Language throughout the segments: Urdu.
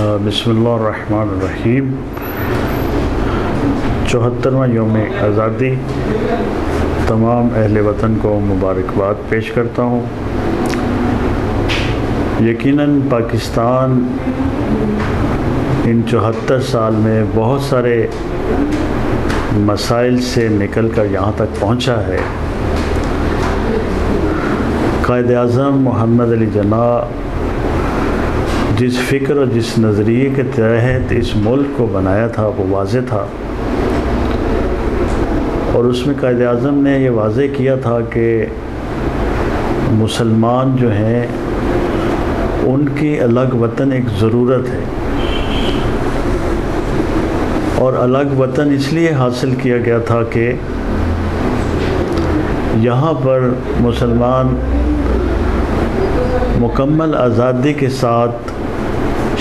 بسم اللہ الرحمن الرحیم۔ 74واں یوم آزادی تمام اہل وطن کو مبارکباد پیش کرتا ہوں۔ یقیناً پاکستان ان 74 سال میں بہت سارے مسائل سے نکل کر یہاں تک پہنچا ہے۔ قائد اعظم محمد علی جناح جس فکر اور جس نظریے کے تحت اس ملک کو بنایا تھا وہ واضح تھا، اور اس میں قائد اعظم نے یہ واضح کیا تھا کہ مسلمان جو ہیں ان کی الگ وطن ایک ضرورت ہے، اور الگ وطن اس لیے حاصل کیا گیا تھا کہ یہاں پر مسلمان مکمل آزادی کے ساتھ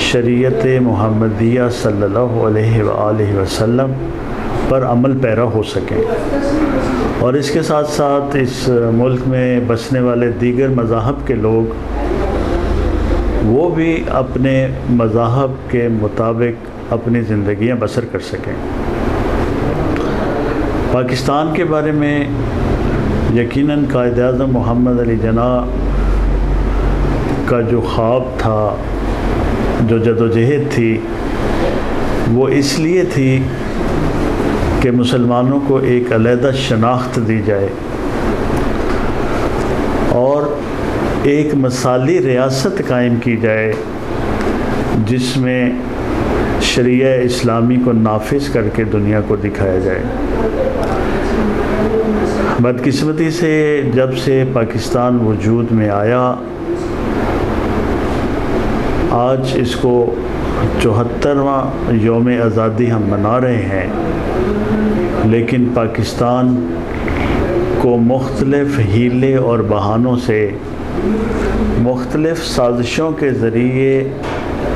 شریعت محمدیہ صلی اللہ علیہ وآلہ وسلم پر عمل پیرا ہو سکیں، اور اس کے ساتھ ساتھ اس ملک میں بسنے والے دیگر مذاہب کے لوگ وہ بھی اپنے مذاہب کے مطابق اپنی زندگیاں بسر کر سکیں۔ پاکستان کے بارے میں یقیناً قائد اعظم محمد علی جناح کا جو خواب تھا، جو جدوجہد تھی، وہ اس لیے تھی کہ مسلمانوں کو ایک علیحدہ شناخت دی جائے اور ایک مثالی ریاست قائم کی جائے جس میں شریعہ اسلامی کو نافذ کر کے دنیا کو دکھایا جائے۔ بدقسمتی سے جب سے پاکستان وجود میں آیا، آج اس کو 74واں یوم آزادی ہم منا رہے ہیں، لیکن پاکستان کو مختلف حیلے اور بہانوں سے، مختلف سازشوں کے ذریعے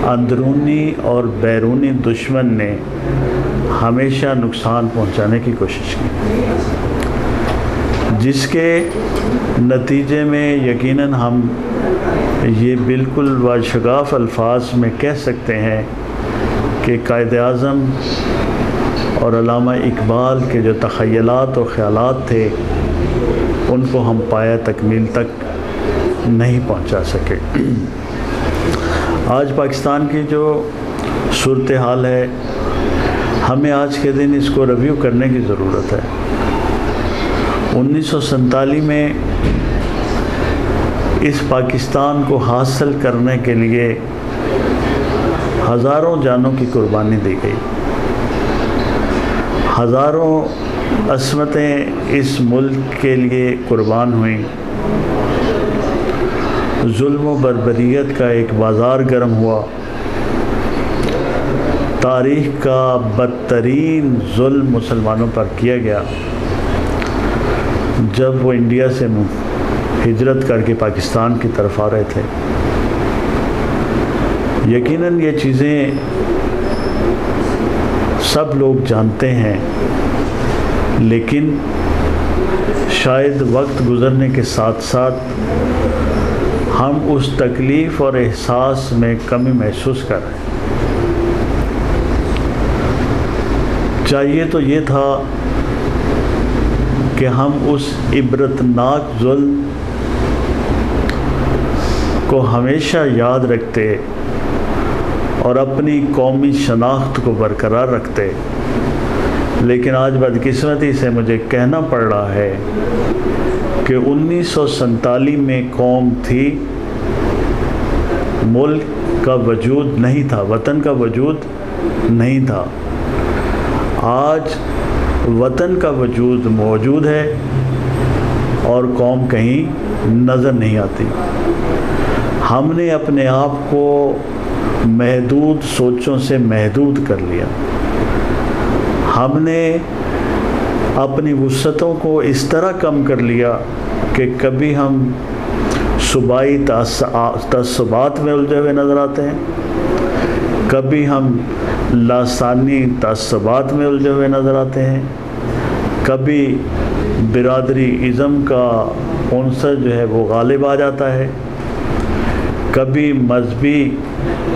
اندرونی اور بیرونی دشمن نے ہمیشہ نقصان پہنچانے کی کوشش کی، جس کے نتیجے میں یقیناً ہم یہ بالکل باشگاف الفاظ میں کہہ سکتے ہیں کہ قائد اعظم اور علامہ اقبال کے جو تخیلات و خیالات تھے ان کو ہم پایہ تکمیل تک نہیں پہنچا سکے۔ آج پاکستان کی جو صورتحال ہے، ہمیں آج کے دن اس کو ریویو کرنے کی ضرورت ہے۔ 1947 میں اس پاکستان کو حاصل کرنے کے لیے ہزاروں جانوں کی قربانی دی گئی، ہزاروں عصمتیں اس ملک کے لیے قربان ہوئیں، ظلم و بربریت کا ایک بازار گرم ہوا، تاریخ کا بدترین ظلم مسلمانوں پر کیا گیا جب وہ انڈیا سے ہجرت کر کے پاکستان کی طرف آ رہے تھے۔ یقیناً یہ چیزیں سب لوگ جانتے ہیں، لیکن شاید وقت گزرنے کے ساتھ ساتھ ہم اس تکلیف اور احساس میں کمی محسوس کر رہے ہیں۔ چاہیے تو یہ تھا کہ ہم اس عبرتناک ظلم کو ہمیشہ یاد رکھتے اور اپنی قومی شناخت کو برقرار رکھتے، لیکن آج بدقسمتی سے مجھے کہنا پڑ رہا ہے کہ 1947 میں قوم تھی، ملک کا وجود نہیں تھا، وطن کا وجود نہیں تھا۔ آج وطن کا وجود موجود ہے اور قوم کہیں نظر نہیں آتی۔ ہم نے اپنے آپ کو محدود سوچوں سے محدود کر لیا، ہم نے اپنی وسعتوں کو اس طرح کم کر لیا کہ کبھی ہم صوبائی تعصبات میں الجھے ہوئے نظر آتے ہیں، کبھی ہم لسانی تعصبات میں الجھے ہوئے نظر آتے ہیں، کبھی برادری ازم کا عنصر جو ہے وہ غالب آ جاتا ہے، کبھی مذہبی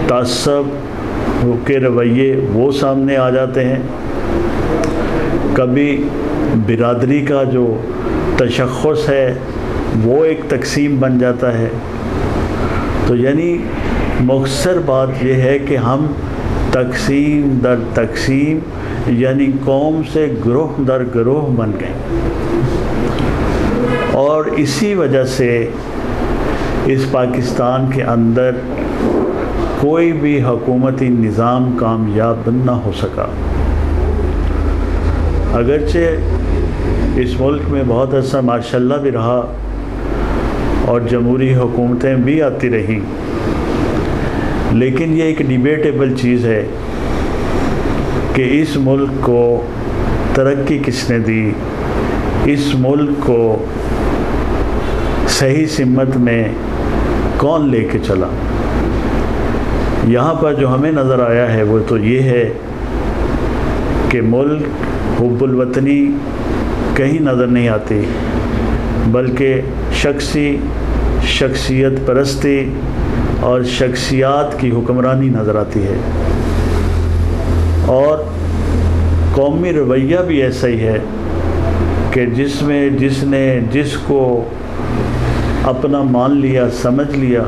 تعصب کے رویے وہ سامنے آ جاتے ہیں، کبھی برادری کا جو تشخص ہے وہ ایک تقسیم بن جاتا ہے۔ تو یعنی مختصر بات یہ ہے کہ ہم تقسیم در تقسیم یعنی قوم سے گروہ در گروہ بن گئے، اور اسی وجہ سے اس پاکستان کے اندر کوئی بھی حکومتی نظام کامیاب نہ ہو سکا۔ اگرچہ اس ملک میں بہت عرصہ ماشاءاللہ بھی رہا اور جمہوری حکومتیں بھی آتی رہیں، لیکن یہ ایک ڈیبیٹیبل چیز ہے کہ اس ملک کو ترقی کس نے دی، اس ملک کو صحیح سمت میں کون لے کے چلا۔ یہاں پر جو ہمیں نظر آیا ہے وہ تو یہ ہے کہ ملک حب الوطنی کہیں نظر نہیں آتی، بلکہ شخصیت پرستی اور شخصیات کی حکمرانی نظر آتی ہے، اور قومی رویہ بھی ایسا ہی ہے کہ جس نے جس کو اپنا مان لیا، سمجھ لیا،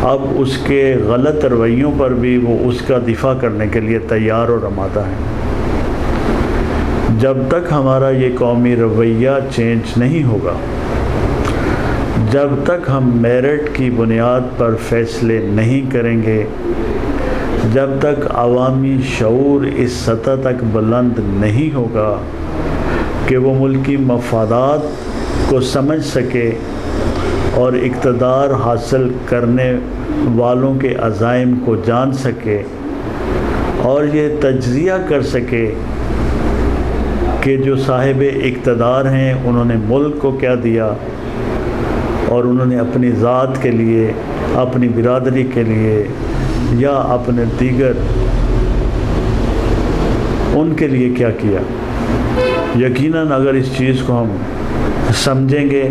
اب اس کے غلط رویوں پر بھی وہ اس کا دفاع کرنے کے لیے تیار اور آمادہ ہے۔ جب تک ہمارا یہ قومی رویہ چینج نہیں ہوگا، جب تک ہم میرٹ کی بنیاد پر فیصلے نہیں کریں گے، جب تک عوامی شعور اس سطح تک بلند نہیں ہوگا کہ وہ ملکی مفادات کو سمجھ سکے اور اقتدار حاصل کرنے والوں کے عزائم کو جان سکے اور یہ تجزیہ کر سکے کہ جو صاحب اقتدار ہیں انہوں نے ملک کو کیا دیا اور انہوں نے اپنی ذات کے لیے، اپنی برادری کے لیے یا اپنے دیگر ان کے لیے کیا کیا۔ یقیناً اگر اس چیز کو ہم سمجھیں گے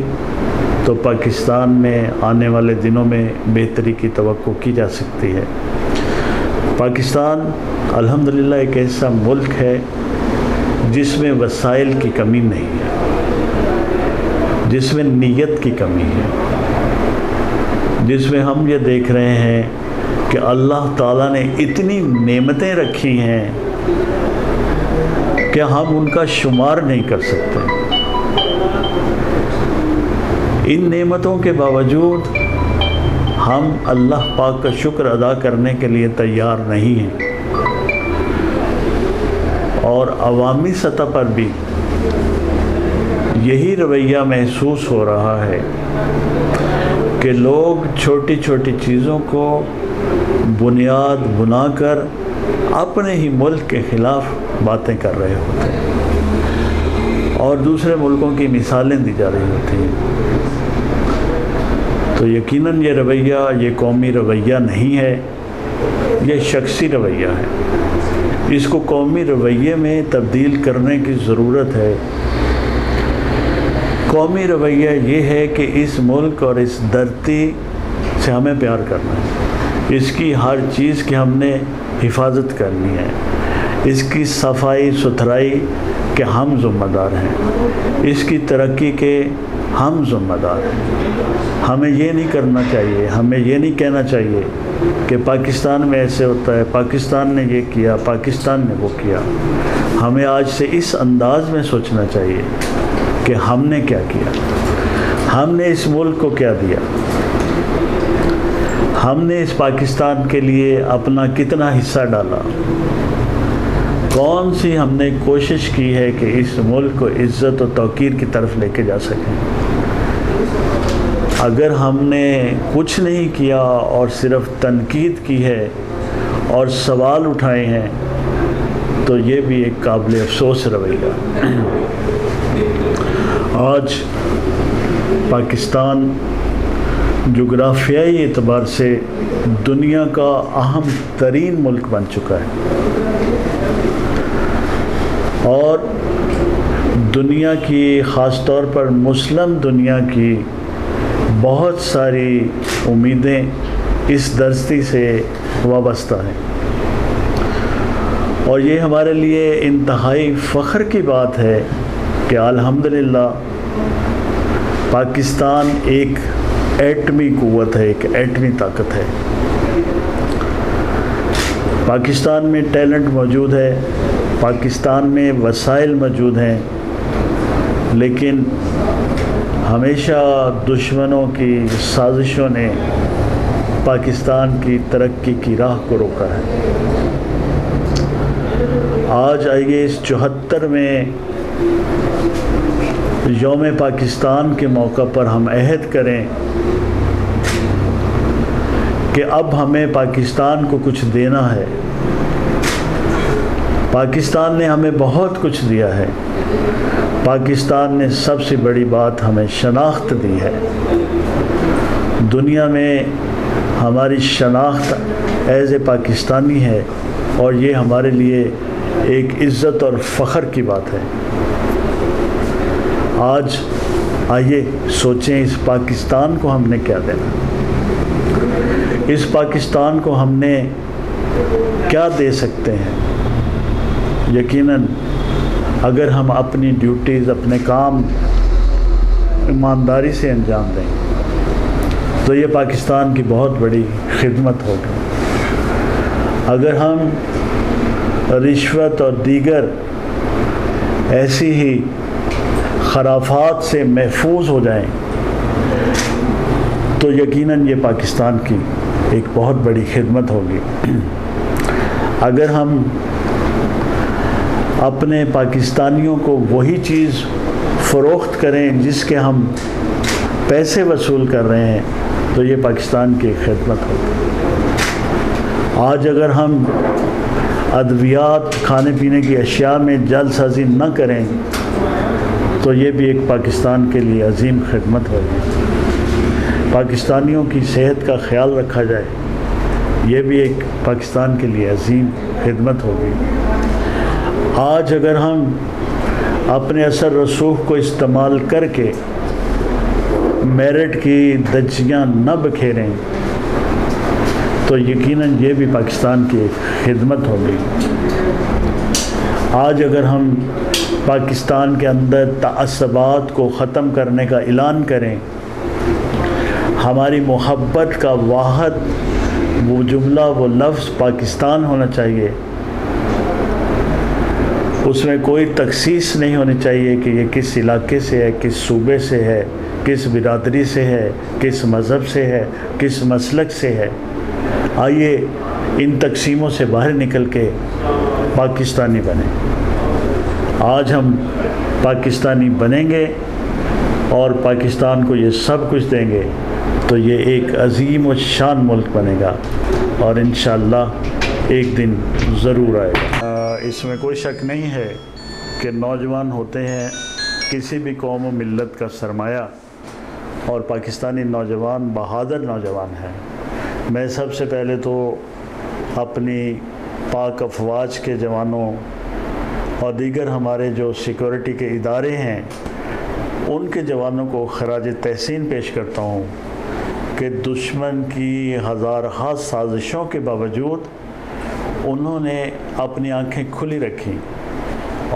تو پاکستان میں آنے والے دنوں میں بہتری کی توقع کی جا سکتی ہے۔ پاکستان الحمدللہ ایک ایسا ملک ہے جس میں وسائل کی کمی نہیں ہے، جس میں نیت کی کمی ہے، جس میں ہم یہ دیکھ رہے ہیں کہ اللہ تعالیٰ نے اتنی نعمتیں رکھی ہیں کہ ہم ان کا شمار نہیں کر سکتے۔ ان نعمتوں کے باوجود ہم اللہ پاک کا شکر ادا کرنے کے لیے تیار نہیں ہیں، اور عوامی سطح پر بھی یہی رویہ محسوس ہو رہا ہے کہ لوگ چھوٹی چھوٹی چیزوں کو بنیاد بنا کر اپنے ہی ملک کے خلاف باتیں کر رہے ہوتے ہیں اور دوسرے ملکوں کی مثالیں دی جا رہی ہوتی ہیں۔ تو یقیناً یہ رویہ، یہ قومی رویہ نہیں ہے، یہ شخصی رویہ ہے۔ اس کو قومی رویے میں تبدیل کرنے کی ضرورت ہے۔ قومی رویہ یہ ہے کہ اس ملک اور اس دھرتی سے ہمیں پیار کرنا ہے، اس کی ہر چیز کی ہم نے حفاظت کرنی ہے، اس کی صفائی ستھرائی کے ہم ذمہ دار ہیں، اس کی ترقی کے ہم ذمہ دار ہیں۔ ہمیں یہ نہیں کرنا چاہیے، ہمیں یہ نہیں کہنا چاہیے کہ پاکستان میں ایسے ہوتا ہے، پاکستان نے یہ کیا، پاکستان نے وہ کیا۔ ہمیں آج سے اس انداز میں سوچنا چاہیے کہ ہم نے کیا کیا، ہم نے اس ملک کو کیا دیا، ہم نے اس پاکستان کے لیے اپنا کتنا حصہ ڈالا، کون سی ہم نے کوشش کی ہے کہ اس ملک کو عزت و توقیر کی طرف لے کے جا سکیں۔ اگر ہم نے کچھ نہیں کیا اور صرف تنقید کی ہے اور سوال اٹھائے ہیں تو یہ بھی ایک قابل افسوس رویہ۔ آج پاکستان جغرافیائی اعتبار سے دنیا کا اہم ترین ملک بن چکا ہے، اور دنیا کی، خاص طور پر مسلم دنیا کی بہت ساری امیدیں اس دھرتی سے وابستہ ہیں، اور یہ ہمارے لیے انتہائی فخر کی بات ہے کہ الحمدللہ پاکستان ایک ایٹمی قوت ہے، ایک ایٹمی طاقت ہے۔ پاکستان میں ٹیلنٹ موجود ہے، پاکستان میں وسائل موجود ہیں، لیکن ہمیشہ دشمنوں کی سازشوں نے پاکستان کی ترقی کی راہ کو روکا ہے۔ آج آئیے اس 74ویں یوم پاکستان کے موقع پر ہم عہد کریں کہ اب ہمیں پاکستان کو کچھ دینا ہے۔ پاکستان نے ہمیں بہت کچھ دیا ہے۔ پاکستان نے سب سے بڑی بات ہمیں شناخت دی ہے۔ دنیا میں ہماری شناخت ایز اے پاکستانی ہے، اور یہ ہمارے لیے ایک عزت اور فخر کی بات ہے۔ آج آئیے سوچیں اس پاکستان کو ہم نے کیا دینا، اس پاکستان کو ہم نے کیا دے سکتے ہیں۔ یقیناً اگر ہم اپنی ڈیوٹیز، اپنے کام ایمانداری سے انجام دیں تو یہ پاکستان کی بہت بڑی خدمت ہوگی۔ اگر ہم رشوت اور دیگر ایسی ہی خرافات سے محفوظ ہو جائیں تو یقیناً یہ پاکستان کی ایک بہت بڑی خدمت ہوگی۔ اگر ہم اپنے پاکستانیوں کو وہی چیز فروخت کریں جس کے ہم پیسے وصول کر رہے ہیں تو یہ پاکستان کی خدمت ہوگی۔ آج اگر ہم ادویات، کھانے پینے کی اشیاء میں جعل سازی نہ کریں تو یہ بھی ایک پاکستان کے لیے عظیم خدمت ہوگی۔ پاکستانیوں کی صحت کا خیال رکھا جائے، یہ بھی ایک پاکستان کے لیے عظیم خدمت ہوگی۔ آج اگر ہم اپنے اثر رسوخ کو استعمال کر کے میرٹ کی دھجیاں نہ بکھیریں تو یقیناً یہ بھی پاکستان کی ایک خدمت ہوگی۔ آج اگر ہم پاکستان کے اندر تعصبات کو ختم کرنے کا اعلان کریں، ہماری محبت کا واحد وہ جملہ، وہ لفظ پاکستان ہونا چاہیے، اس میں کوئی تخصیص نہیں ہونی چاہیے کہ یہ کس علاقے سے ہے، کس صوبے سے ہے، کس برادری سے ہے، کس مذہب سے ہے، کس مسلک سے ہے۔ آئیے ان تقسیموں سے باہر نکل کے پاکستانی بنیں۔ آج ہم پاکستانی بنیں گے اور پاکستان کو یہ سب کچھ دیں گے تو یہ ایک عظیم و شان ملک بنے گا، اور انشاءاللہ ایک دن ضرور آئے گا۔ اس میں کوئی شک نہیں ہے کہ نوجوان ہوتے ہیں کسی بھی قوم و ملت کا سرمایہ، اور پاکستانی نوجوان بہادر نوجوان ہیں۔ میں سب سے پہلے تو اپنی پاک افواج کے جوانوں اور دیگر ہمارے جو سیکورٹی کے ادارے ہیں ان کے جوانوں کو خراج تحسین پیش کرتا ہوں کہ دشمن کی ہزارہا سازشوں کے باوجود انہوں نے اپنی آنکھیں کھلی رکھیں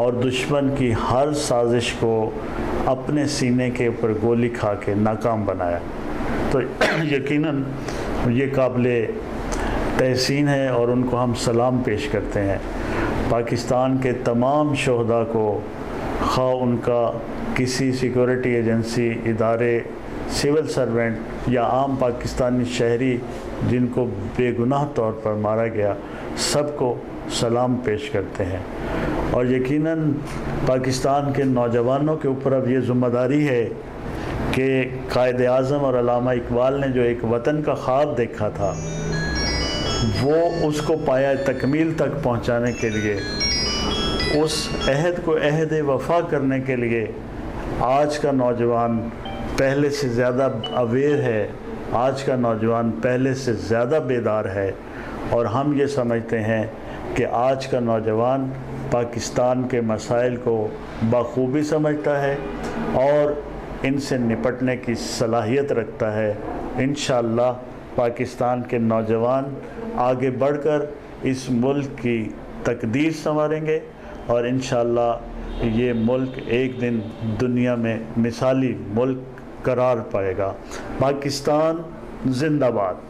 اور دشمن کی ہر سازش کو اپنے سینے کے اوپر گولی کھا کے ناکام بنایا۔ تو یقیناً یہ قابل تحسین ہے اور ان کو ہم سلام پیش کرتے ہیں۔ پاکستان کے تمام شہداء کو، خواہ ان کا کسی سیکورٹی ایجنسی، ادارے، سول سرونٹ یا عام پاکستانی شہری جن کو بے گناہ طور پر مارا گیا، سب کو سلام پیش کرتے ہیں۔ اور یقیناً پاکستان کے نوجوانوں کے اوپر اب یہ ذمہ داری ہے کہ قائد اعظم اور علامہ اقبال نے جو ایک وطن کا خواب دیکھا تھا وہ اس کو پایا تکمیل تک پہنچانے کے لیے، اس عہد کو عہد وفا کرنے کے لیے آج کا نوجوان پہلے سے زیادہ اویئر ہے، آج کا نوجوان پہلے سے زیادہ بیدار ہے، اور ہم یہ سمجھتے ہیں کہ آج کا نوجوان پاکستان کے مسائل کو بخوبی سمجھتا ہے اور ان سے نپٹنے کی صلاحیت رکھتا ہے۔ انشاءاللہ پاکستان کے نوجوان آگے بڑھ کر اس ملک کی تقدیر سنواریں گے، اور انشاءاللہ یہ ملک ایک دن دنیا میں مثالی ملک قرار پائے گا۔ پاکستان زندہ باد۔